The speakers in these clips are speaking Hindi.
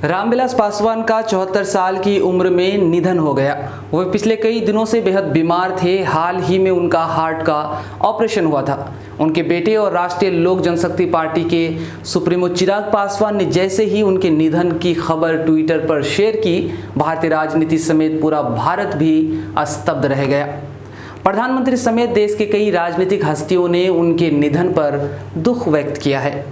रामविलास पासवान का 74 साल की उम्र में निधन हो गया। वह पिछले कई दिनों से बेहद बीमार थे। हाल ही में उनका हार्ट का ऑपरेशन हुआ था। उनके बेटे और राष्ट्रीय लोक जनशक्ति पार्टी के सुप्रीमो चिराग पासवान ने जैसे ही उनके निधन की खबर ट्विटर पर शेयर की, भारतीय राजनीति समेत पूरा भारत भी स्तब्ध रह गया। प्रधानमंत्री समेत देश के कई राजनीतिक हस्तियों ने उनके निधन पर दुख व्यक्त किया है।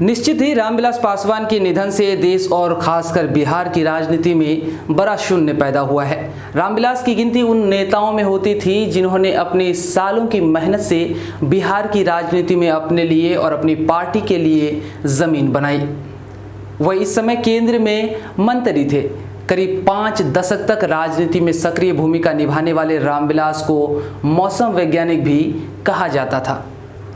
निश्चित ही रामविलास पासवान के निधन से देश और खासकर बिहार की राजनीति में बड़ा शून्य पैदा हुआ है। रामविलास की गिनती उन नेताओं में होती थी जिन्होंने अपने सालों की मेहनत से बिहार की राजनीति में अपने लिए और अपनी पार्टी के लिए जमीन बनाई। वह इस समय केंद्र में मंत्री थे। करीब 5 दशक तक राजनीति में सक्रिय भूमिका निभाने वाले रामविलास को मौसम वैज्ञानिक भी कहा जाता था।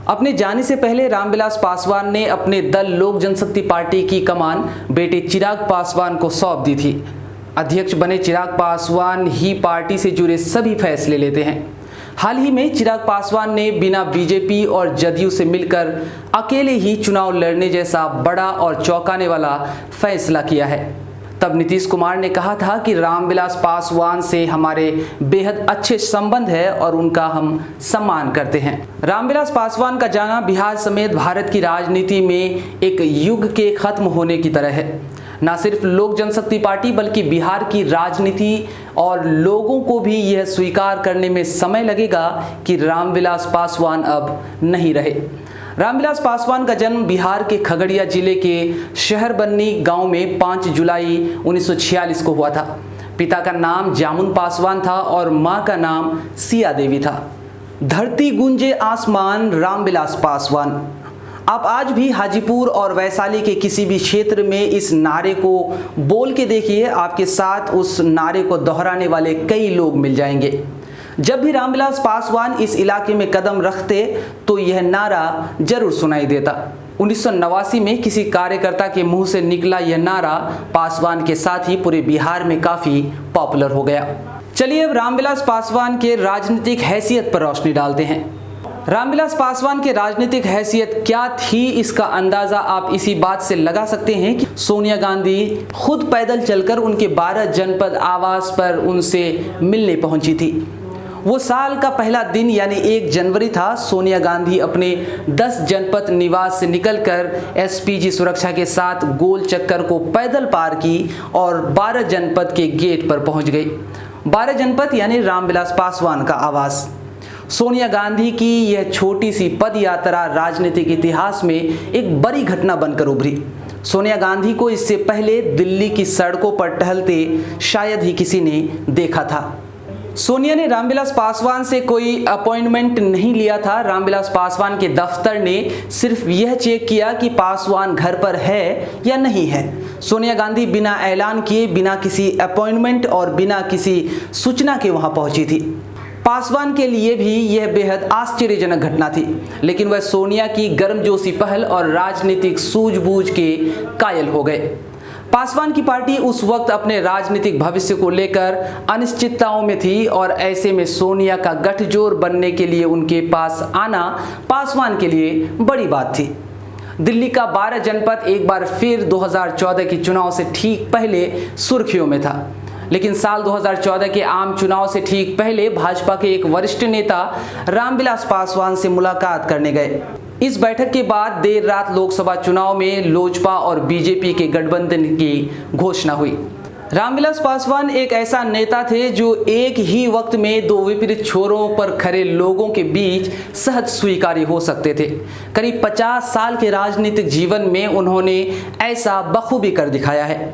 अपने जाने से पहले रामविलास पासवान ने अपने दल लोक जनशक्ति पार्टी की कमान बेटे चिराग पासवान को सौंप दी थी। अध्यक्ष बने चिराग पासवान ही पार्टी से जुड़े सभी फैसले लेते हैं। हाल ही में चिराग पासवान ने बिना बीजेपी और जदयू से मिलकर अकेले ही चुनाव लड़ने जैसा बड़ा और चौंकाने वाला फैसला किया है। तब नीतीश कुमार ने कहा था कि रामविलास पासवान से हमारे बेहद अच्छे संबंध है और उनका हम सम्मान करते हैं। रामविलास पासवान का जाना बिहार समेत भारत की राजनीति में एक युग के खत्म होने की तरह है। न सिर्फ लोक जनशक्ति पार्टी बल्कि बिहार की राजनीति और लोगों को भी यह स्वीकार करने में समय लगेगा कि रामविलास पासवान अब नहीं रहे। रामविलास पासवान का जन्म बिहार के खगड़िया जिले के शहरबन्नी गांव में 5 जुलाई 1946 को हुआ था। पिता का नाम जामुन पासवान था और मां का नाम सिया देवी था। धरती गूंजे आसमान रामविलास पासवान। आप आज भी हाजीपुर और वैशाली के किसी भी क्षेत्र में इस नारे को बोल के देखिए, आपके साथ उस नारे को दोहराने वाले कई लोग मिल जाएंगे। जब भी रामविलास पासवान इस इलाके में कदम रखते तो यह नारा जरूर सुनाई देता। 1989 में किसी कार्यकर्ता के मुंह से निकला यह नारा पासवान के साथ ही पूरे बिहार में काफी पॉपुलर हो गया। चलिए अब रामविलास पासवान के राजनीतिक हैसियत पर रोशनी डालते हैं। रामविलास पासवान के राजनीतिक हैसियत क्या थी, इसका अंदाजा आप इसी बात से लगा सकते हैं कि सोनिया गांधी खुद पैदल चलकर उनके 12 जनपद आवास पर उनसे मिलने पहुंची थी। वो साल का पहला दिन यानी 1 जनवरी था। सोनिया गांधी अपने 10 जनपद निवास से निकलकर एसपीजी सुरक्षा के साथ गोल चक्कर को पैदल पार की और 12 जनपद के गेट पर पहुंच गई। 12 जनपद यानी रामविलास पासवान का आवास। सोनिया गांधी की यह छोटी सी पद यात्रा राजनीतिक इतिहास में एक बड़ी घटना बनकर उभरी। सोनिया गांधी को इससे पहले दिल्ली की सड़कों पर टहलते शायद ही किसी ने देखा था। सोनिया ने रामविलास पासवान से कोई अपॉइंटमेंट नहीं लिया था। रामविलास पासवान के दफ्तर ने सिर्फ यह चेक किया कि पासवान घर पर है या नहीं है। सोनिया गांधी बिना ऐलान किए, बिना किसी अपॉइंटमेंट और बिना किसी सूचना के वहां पहुंची थी। पासवान के लिए भी यह बेहद आश्चर्यजनक घटना थी, लेकिन वह सोनिया की गर्मजोशी पहल और राजनीतिक सूझबूझ के कायल हो गए। पासवान की पार्टी उस वक्त अपने राजनीतिक भविष्य को लेकर अनिश्चितताओं में थी और ऐसे में सोनिया का गठजोड़ बनने के लिए उनके पास आना पासवान के लिए बड़ी बात थी। दिल्ली का 12 जनपद एक बार फिर 2014 के चुनाव से ठीक पहले सुर्खियों में था, लेकिन साल 2014 के आम चुनाव से ठीक पहले भाजपा के एक वरिष्ठ नेता रामविलास पासवान से मुलाकात करने गए। इस बैठक के बाद देर रात लोकसभा चुनाव में लोजपा और बीजेपी के गठबंधन की घोषणा हुई। रामविलास पासवान एक ऐसा नेता थे जो एक ही वक्त में 2 विपरीत छोरों पर खड़े लोगों के बीच सहज स्वीकार्य हो सकते थे। करीब 50 साल के राजनीतिक जीवन में उन्होंने ऐसा बखूबी कर दिखाया है।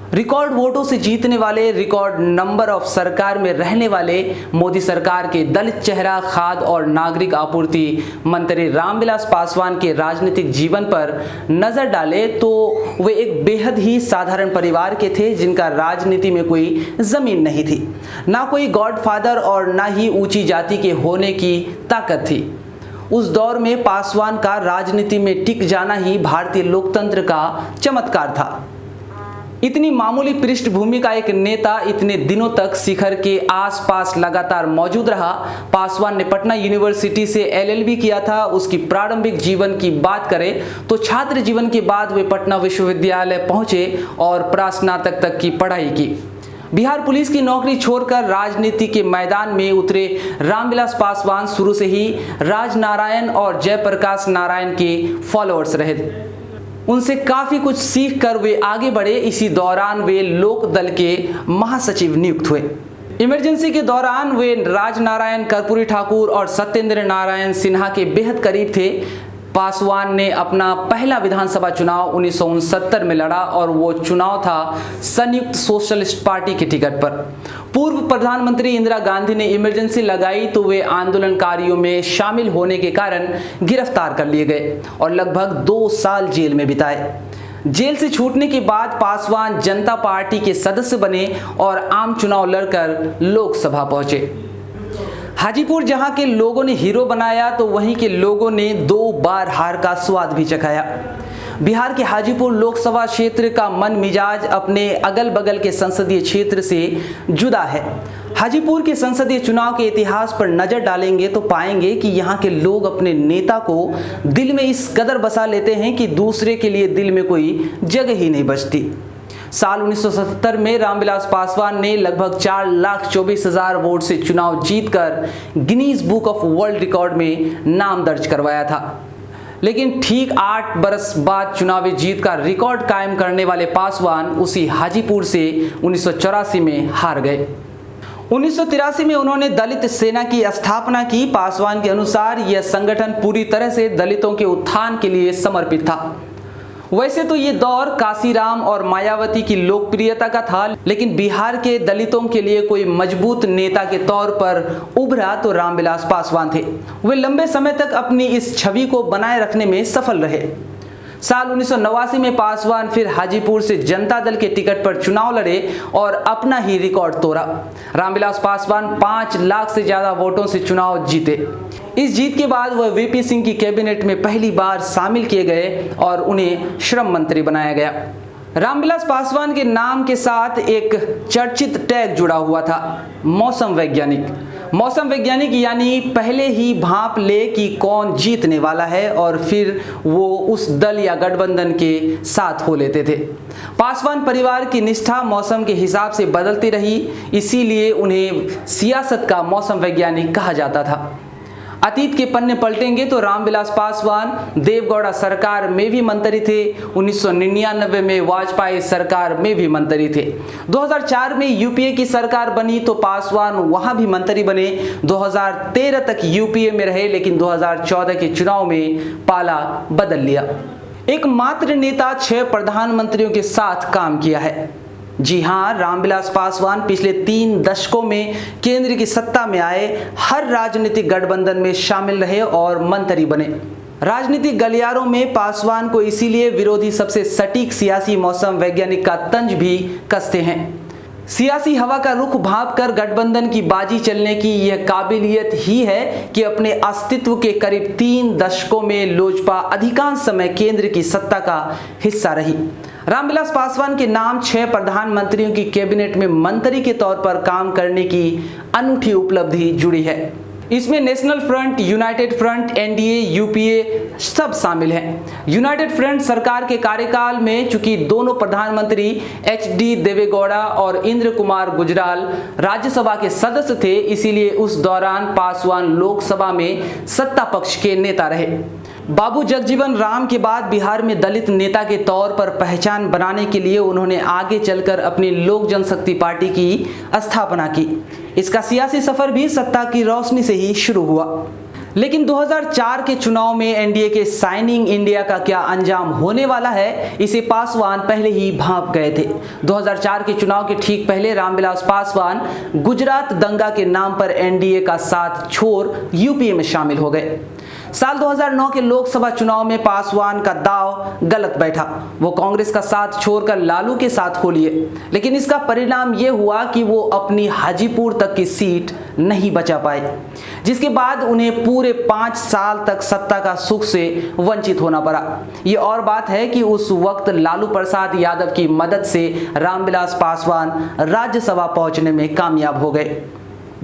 रिकॉर्ड वोटों से जीतने वाले, रिकॉर्ड नंबर ऑफ सरकार में रहने वाले मोदी सरकार के दलित चेहरा, खाद्य और नागरिक आपूर्ति मंत्री रामविलास पासवान के राजनीतिक जीवन पर नजर डाले तो वे एक बेहद ही साधारण परिवार के थे जिनका राजनीति में कोई जमीन नहीं थी। ना कोई गॉडफादर और ना ही ऊंची जाति के होने की ताकत थी। उस दौर में पासवान का राजनीति में टिक जाना ही भारतीय लोकतंत्र का चमत्कार था। इतनी मामूली पृष्ठभूमि का एक नेता इतने दिनों तक शिखर के आसपास लगातार मौजूद रहा। पासवान ने पटना यूनिवर्सिटी से LLB किया था। उसकी प्रारंभिक जीवन की बात करें तो छात्र जीवन के बाद वे पटना विश्वविद्यालय पहुंचे और प्रास्नातक तक की पढ़ाई की। बिहार पुलिस की नौकरी छोड़कर राजनीति के मैदान में उतरे रामविलास पासवान शुरू से ही राजनारायण और जयप्रकाश नारायण के फॉलोअर्स रहे। उनसे काफी कुछ सीख कर वे आगे बढ़े। इसी दौरान वे लोक दल के महासचिव नियुक्त हुए। इमरजेंसी के दौरान वे राजनारायण कर्पूरी ठाकुर और सत्येंद्र नारायण सिन्हा के बेहद करीब थे। पासवान ने अपना पहला विधानसभा चुनाव 1969 में लड़ा और वो चुनाव था संयुक्त सोशलिस्ट पार्टी के टिकट पर। पूर्व प्रधानमंत्री इंदिरा गांधी ने इमरजेंसी लगाई तो वे आंदोलनकारियों में शामिल होने के कारण गिरफ्तार कर लिए गए और लगभग 2 साल जेल में बिताए। जेल से छूटने के बाद पासवान जनता पार्टी के सदस्य बने और आम चुनाव लड़कर लोकसभा पहुंचे। हाजीपुर जहां के लोगों ने हीरो बनाया तो वहीं के लोगों ने 2 बार हार का स्वाद भी चखाया। बिहार के हाजीपुर लोकसभा क्षेत्र का मन मिजाज अपने अगल बगल के संसदीय क्षेत्र से जुदा है। हाजीपुर के संसदीय चुनाव के इतिहास पर नजर डालेंगे तो पाएंगे कि यहाँ के लोग अपने नेता को दिल में इस कदर बसा लेते हैं कि दूसरे के लिए दिल में कोई जगह ही नहीं बचती। साल 1977 में रामविलास पासवान ने लगभग 4,24,000 वोट से चुनाव जीतकर Guinness book of world record में नाम दर्ज करवाया था। लेकिन ठीक 8 बरस बाद चुनावी जीत का रिकॉर्ड कायम करने वाले पासवान उसी हाजीपुर से 1984 में हार गए। 1983 में उन्होंने दलित सेना की स्थापना की। पासवान के अनुसार यह संगठन पूरी तरह से दलितों के उत्थान के लिए समर्पित था। वैसे तो ये दौर काशीराम और मायावती की लोकप्रियता का था, लेकिन बिहार के दलितों के लिए कोई मजबूत नेता के तौर पर उभरा तो रामविलास पासवान थे। वे लंबे समय तक अपनी इस छवि को बनाए रखने में सफल रहे। साल 1989 में पासवान फिर हाजीपुर से जनता दल के टिकट पर चुनाव लड़े और अपना ही रिकॉर्ड तोड़ा। रामविलास पासवान 5 लाख से ज्यादा वोटों से चुनाव जीते। इस जीत के बाद वह VP सिंह की कैबिनेट में पहली बार शामिल किए गए और उन्हें श्रम मंत्री बनाया गया। रामविलास पासवान के नाम के साथ एक चर्चित टैग जुड़ा हुआ था, मौसम वैज्ञानिक। मौसम वैज्ञानिक यानी पहले ही भांप ले कि कौन जीतने वाला है और फिर वो उस दल या गठबंधन के साथ हो लेते थे। पासवान परिवार की निष्ठा मौसम के हिसाब से बदलती रही, इसीलिए उन्हें सियासत का मौसम वैज्ञानिक कहा जाता था। अतीत के पन्ने पलटेंगे तो रामविलास पासवान देवगौड़ा सरकार में भी मंत्री थे। 1999 में वाजपेयी सरकार में भी मंत्री थे। 2004 में UPA की सरकार बनी तो पासवान वहां भी मंत्री बने। 2013 तक UPA में रहे, लेकिन 2014 के चुनाव में पाला बदल लिया। एकमात्र नेता 6 प्रधानमंत्रियों के साथ काम किया है। जी हाँ, रामविलास पासवान पिछले 3 दशकों में केंद्र की सत्ता में आए, हर राजनीतिक गठबंधन में शामिल रहे और मंत्री बने। राजनीतिक गलियारों में पासवान को इसीलिए विरोधी सबसे सटीक सियासी मौसम वैज्ञानिक का तंज भी कसते हैं। सियासी हवा का रुख भांप कर गठबंधन की बाजी चलने की यह काबिलियत ही है कि अपने अस्तित्व के करीब 3 दशकों में लोजपा अधिकांश समय केंद्र की सत्ता का हिस्सा रही। रामविलास पासवान के नाम 6 प्रधानमंत्रियों की कैबिनेट में मंत्री के तौर पर काम करने की अनूठी उपलब्धि जुड़ी है। इसमें national front, United front, NDA, UPA सब शामिल हैं। यूनाइटेड फ्रंट सरकार के कार्यकाल में चूंकि दोनों प्रधानमंत्री HD देवेगौड़ा और इंद्र कुमार गुजराल राज्यसभा के सदस्य थे, इसीलिए उस दौरान पासवान लोकसभा में सत्ता पक्ष के नेता रहे। बाबू जगजीवन राम के बाद बिहार में दलित नेता के तौर पर पहचान बनाने के लिए उन्होंने आगे चलकर अपनी लोक जनशक्ति पार्टी की स्थापना की। इसका सियासी सफर भी सत्ता की रोशनी से ही शुरू हुआ। लेकिन 2004 के चुनाव में NDA के शाइनिंग इंडिया का क्या अंजाम होने वाला है, इसे पासवान पहले ही भांप गए थे। 2004 के चुनाव के ठीक पहले रामविलास पासवान गुजरात दंगा के नाम पर NDA का साथ छोड़ UPA में शामिल हो गए। साल 2009 के लोकसभा चुनाव में पासवान का दांव गलत बैठा। वो कांग्रेस का साथ छोड़कर लालू के साथ हो लिए, लेकिन इसका परिणाम ये हुआ कि वो अपनी हाजीपुर तक की सीट नहीं बचा पाए, जिसके बाद उन्हें पूरे 5 साल तक सत्ता का सुख से वंचित होना पड़ा। ये और बात है कि उस वक्त लालू प्रसाद यादव की मदद से रामविलास पासवान राज्यसभा पहुंचने में कामयाब हो गए।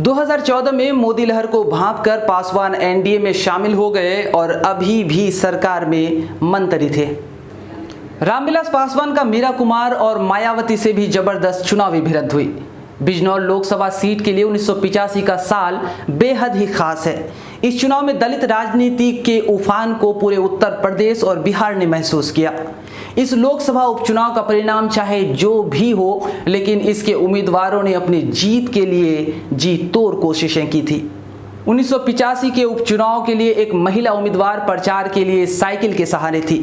2014 में मोदी लहर को भांपकर पासवान एनडीए में शामिल हो गए और अभी भी सरकार में मंत्री थे। रामविलास पासवान का मीरा कुमार और मायावती से भी जबरदस्त चुनावी भिड़ंत हुई। बिजनौर लोकसभा सीट के लिए 1985 का साल बेहद ही खास है। इस चुनाव में दलित राजनीति के उफान को पूरे उत्तर प्रदेश और बिहार ने महसूस किया। इस लोकसभा उपचुनाव का परिणाम चाहे जो भी हो, लेकिन इसके उम्मीदवारों ने अपनी जीत के लिए जी तोड़ कोशिशें की थी। 1985 के उपचुनाव के लिए एक महिला उम्मीदवार प्रचार के लिए साइकिल के सहारे थी।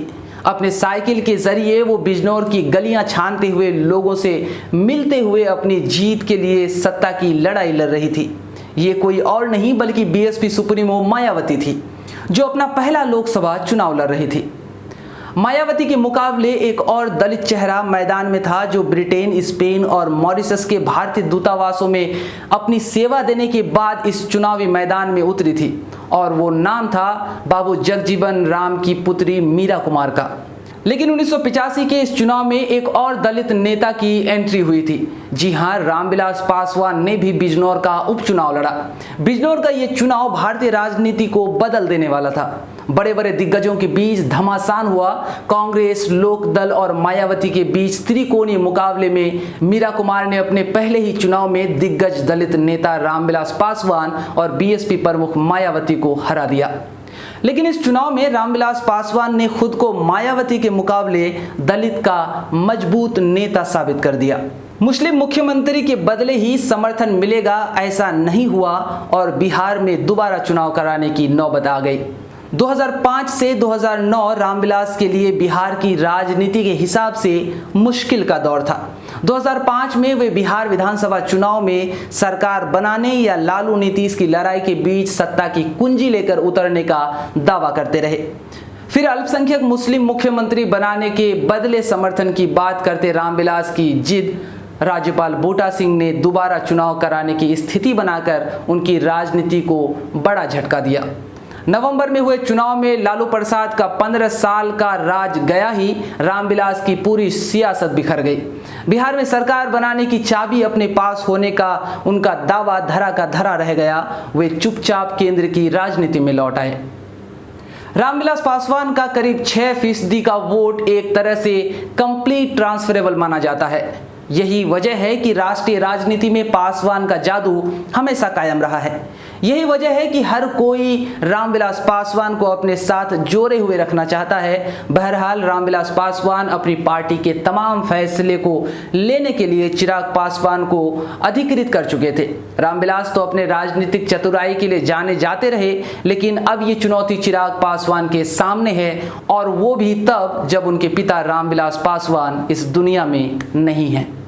अपने साइकिल के जरिए वो बिजनौर की गलियां छानते हुए लोगों से मिलते हुए अपनी जीत के लिए सत्ता की लड़ाई लड़ रही थी। ये कोई और नहीं बल्कि बीएसपी सुप्रीमो मायावती थी, जो अपना पहला लोकसभा चुनाव लड़ रही थी। मायावती के मुकाबले एक और दलित चेहरा मैदान में था, जो ब्रिटेन, स्पेन और मॉरिशस के भारतीय दूतावासों में अपनी सेवा देने के बाद इस चुनावी मैदान में उतरी थी, और वो नाम था बाबू जगजीवन राम की पुत्री मीरा कुमार का। लेकिन 1985 के इस चुनाव में एक और दलित नेता की एंट्री हुई थी। जी हां, रामविलास पासवान ने भी बिजनौर का उपचुनाव लड़ा। बिजनौर का ये चुनाव भारतीय राजनीति को बदल देने वाला था। बड़े बड़े दिग्गजों के बीच घमासान हुआ। कांग्रेस, लोकदल और मायावती के बीच त्रिकोणीय मुकाबले में मीरा कुमार ने अपने पहले ही चुनाव में दिग्गज दलित नेता रामविलास पासवान और बीएसपी प्रमुख मायावती को हरा दिया। लेकिन इस चुनाव में रामविलास पासवान ने खुद को मायावती के मुकाबले दलित का मजबूत नेता साबित कर दिया। मुस्लिम मुख्यमंत्री के बदले ही समर्थन मिलेगा ऐसा नहीं हुआ और बिहार में दोबारा चुनाव कराने की नौबत आ गई। 2005 से 2009 रामविलास के लिए बिहार की राजनीति के हिसाब से मुश्किल का दौर था। 2005 में वे बिहार विधानसभा चुनाव में सरकार बनाने या लालू नीतीश की लड़ाई के बीच सत्ता की कुंजी लेकर उतरने का दावा करते रहे। फिर अल्पसंख्यक मुस्लिम मुख्यमंत्री बनाने के बदले समर्थन की बात करते रामविलास की जिद राज्यपाल बूटा सिंह ने दोबारा चुनाव कराने की स्थिति बनाकर उनकी राजनीति को बड़ा झटका दिया। नवंबर में हुए चुनाव में लालू प्रसाद का 15 साल का राज गया ही रामविलास की पूरी सियासत बिखर गई। बिहार में सरकार बनाने की चाबी अपने पास होने का उनका दावा धरा का धरा रह गया। वे चुपचाप केंद्र की राजनीति में लौट आए। रामविलास पासवान का करीब 6% का वोट एक तरह से कंप्लीट ट्रांसफरेबल माना जाता है। यही वजह है कि राष्ट्रीय राजनीति में पासवान का जादू हमेशा कायम रहा है। यही वजह है कि हर कोई रामविलास पासवान को अपने साथ जोड़े हुए रखना चाहता है। बहरहाल रामविलास पासवान अपनी पार्टी के तमाम फैसले को लेने के लिए चिराग पासवान को अधिकृत कर चुके थे। रामविलास तो अपने राजनीतिक चतुराई के लिए जाने जाते रहे, लेकिन अब ये चुनौती चिराग पासवान के सामने है, और वो भी तब जब उनके पिता रामविलास पासवान इस दुनिया में नहीं है।